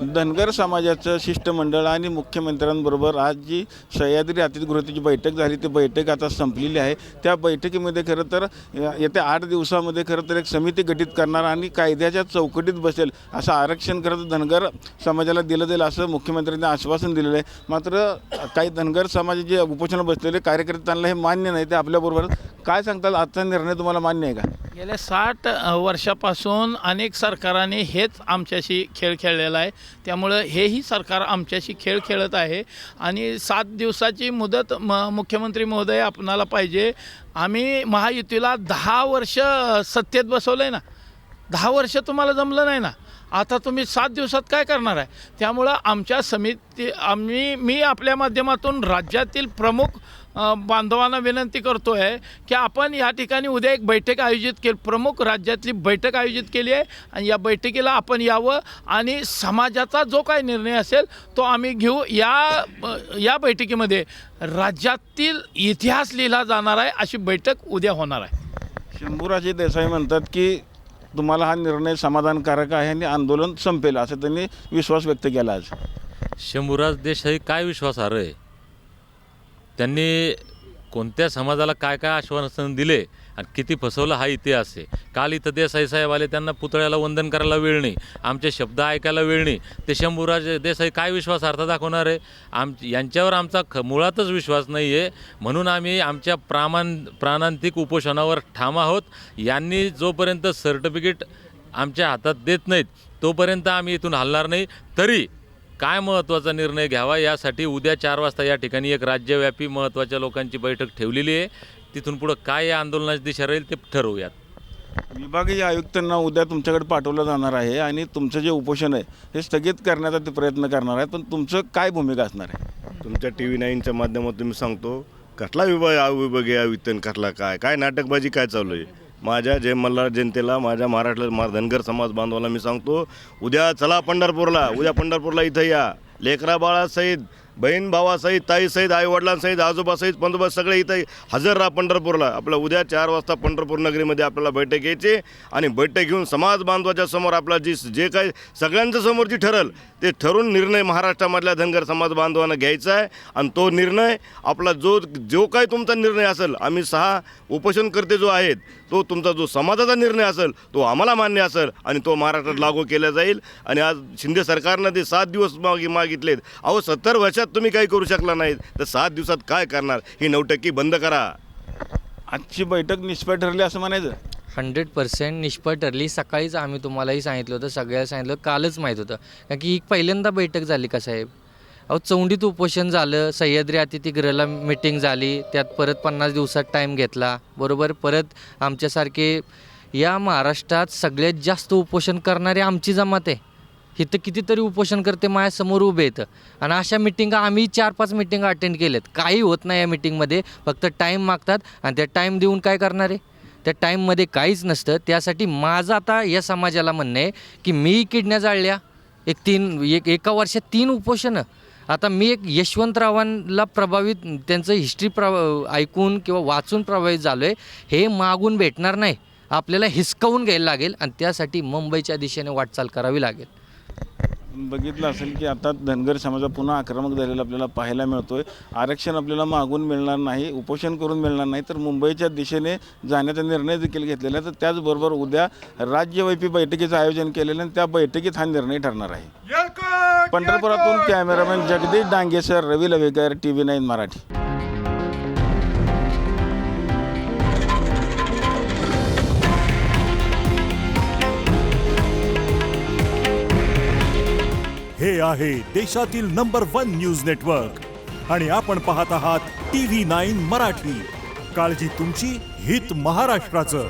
धनगर समाजाचं शिष्टमंडळ आणि मुख्यमंत्र्यांबरोबर आज जी सह्याद्री अतिथीगृहाची बैठक झाली ती बैठक आता संपलेली आहे। त्या बैठकीमध्ये खरं तर येत्या 8 दिवसामध्ये खरं तर एक समिती गठीत करणार आणि कायद्याच्या चौकटीत बसेल असं आरक्षण खरं तर धनगर समाजाला दिलं जाईल असं मुख्यमंत्र्यांनी आश्वासन दिलेलं आहे। मात्र काही धनगर समाजाचे उपोषणाला बसलेले कार्यकर्त्यांना हे मान्य नाही। ते आपल्याबरोबर काय सांगताल, आजचा निर्णय तुम्हाला मान्य आहे का? गेल्या 60 वर्षापासून अनेक सरकारांनी हेच आमच्याशी खेळ खेळलेला आहे, त्यामुळं हेही सरकार आमच्याशी खेळ खेळत आहे। आणि 7 दिवसाची मुदत मुख्यमंत्री महोदय आपणाला पाहिजे। आम्ही महायुतीला 10 वर्ष सत्तेत बसवलं आहे ना, 10 वर्ष तुम्हाला जमलं नाही ना, आता तुम्ही 7 दिवसात काय करणार आहे? त्यामुळं आमच्या समिती मी आपल्या माध्यमातून राज्यातील प्रमुख बांधवांना विनंती करतो आहे की आपण या ठिकाणी उद्या एक बैठक आयोजित केली, प्रमुख राज्यातली बैठक आयोजित केली आहे आणि या बैठकीला आपण यावं आणि समाजाचा जो काही निर्णय असेल तो आम्ही घेऊ। या बैठकीमध्ये राज्यातील इतिहास लिहिला जाणार आहे, अशी बैठक उद्या होणार आहे। शंभूराजे देसाई म्हणतात की तुम्हाला हा निर्णय समाधानकारक आहे आणि आंदोलन संपेल असं त्यांनी विश्वास व्यक्त केला। आज शंभूराज देसाई काय विश्वासार्ह आहे? त्यांनी कोणत्या समाजाला काय काय आश्वासन दिले आणि किती फसवलं हा इतिहास आहे। काल इथं देसाई साहेब आले, त्यांना पुतळ्याला वंदन करायला वेळ नाही, आमचे शब्द ऐकायला वेळ नाही। ते शंभूराज देसाई काय विश्वासार्हता दाखवणार आहे? यांच्यावर आमचा मुळातच विश्वास नाही आहे, म्हणून आम्ही आमच्या प्राणांतिक उपोषणावर ठाम आहोत। यांनी जोपर्यंत सर्टिफिकेट आमच्या हातात देत नाहीत तोपर्यंत आम्ही इथून हलणार नाही। तरी काय महत्त्वाचा निर्णय घ्यावा यासाठी उद्या 4 वाजता या ठिकाणी एक राज्यव्यापी महत्त्वाच्या लोकांची बैठक ठेवलेली आहे। तिथून पुढं काय या आंदोलनाची दिशा राहील ते ठरवूयात। विभागीय आयुक्तांना उद्या तुमच्याकडे पाठवलं जाणार आहे आणि तुमचं जे उपोषण आहे हे स्थगित करण्याचा ते प्रयत्न करणार आहेत, पण तुमचं काय भूमिका असणार आहे? तुमच्या TV9च्या माध्यमातून मी सांगतो, कसला विभागीय आयुक्त कसला काय नाटकबाजी काय चालू आहे? माझ्या जय मल्हार जनतेला, माझ्या महाराष्ट्राला धनगर समाज बांधवाला मी सांगतो, उद्या चला पंढरपूरला, उद्या पंढरपूरला इथं या, लेकरा बाळासहित, बहीण भावासहित, ताईसहित, आईवडिलांसहित, आजोबासहित, पंतोबा सगळे इथं हजर राहा पंढरपूरला। आपला उद्या 4 वाजता पंढरपूर नगरीमध्ये आपल्याला बैठक घ्यायची आणि बैठक घेऊन समाज बांधवाच्या समोर आपला जे काही सगळ्यांच्या समोर जी ठरल ते ठरून निर्णय महाराष्ट्रामधल्या धनगर समाज बांधवांना घ्यायचा आहे। आणि तो निर्णय आपला जो काही तुमचा निर्णय असेल, आम्ही 6 उपोषणकर्ते जो आहेत तो तुमचा जो समाजाचा निर्णय असेल तो आम्हाला मान्य असेल आणि तो महाराष्ट्रात लागू केला जाईल। आणि आज शिंदे सरकारनं ते 7 दिवस मागितलेत। अहो 70 वर्षात तुम्ही काही करू शकला नाहीत तर 7 दिवसात काय करणार? ही नौटंकी बंद करा। आजची बैठक निष्फळ ठरली असं म्हणायचं? 100% निष्फळ ठरली। सकाळीच आम्ही तुम्हालाही सांगितलं होतं, सगळ्याला सांगितलं, कालच माहीत होतं, कारण की ही पहिल्यांदा बैठक झाली का साहेब? अहो चौंडीत उपोषण झालं, सह्याद्री अतिथीगृहाला मिटिंग झाली, त्यात परत 50 दिवसात टाईम घेतला, बरोबर। परत आमच्यासारखे या महाराष्ट्रात सगळ्यात जास्त उपोषण करणारे आमची जमात आहे। इथं कितीतरी उपोषण करते माझ्यासमोर उभे आहेत आणि अशा मिटिंगा आम्ही 4-5 मिटिंगा अटेंड केल्यात, काही होत नाही या मिटिंगमध्ये, फक्त टाईम मागतात आणि त्या टाईम देऊन काय करणार आहे? त्या टाईममध्ये काहीच नसतं। त्यासाठी माझं आता या समाजाला म्हणणं आहे की मी किडण्या जाळल्या, एका वर्षात 3 उपोषणं। आता मी एक यशवंतरावांना प्रभावित, त्यांचं हिस्ट्री ऐकून किंवा वाचून प्रभावित झालो आहे। हे मागून भेटणार नाही, आपल्याला हिसकावून घ्यायला लागेल आणि त्यासाठी मुंबईच्या दिशेने वाटचाल करावी लागेल। बघितलं असेल की आता धनगर समाज पुन्हा आक्रमक झालेला आपल्याला पाहायला मिळतोय। आरक्षण आपल्याला मागून मिळणार नाही, उपोषण करून मिळणार नाही, तर मुंबईच्या दिशेने जाण्याचा निर्णय देखील घेतलेला आहे। तर त्याचबरोबर उद्या राज्यव्यापी बैठकीचं आयोजन केलेलं आणि त्या बैठकीत हा निर्णय ठरणार आहे। पंढरपुरातून कॅमेरामॅन जगदीश डांगेसर, रवी लवेकर, TV9 मराठी। हे आहे देशातील नंबर 1 न्यूज नेटवर्क आणि आपण पाहत आहात TV9 मराठी। काळजी तुमची, हित महाराष्ट्राचं।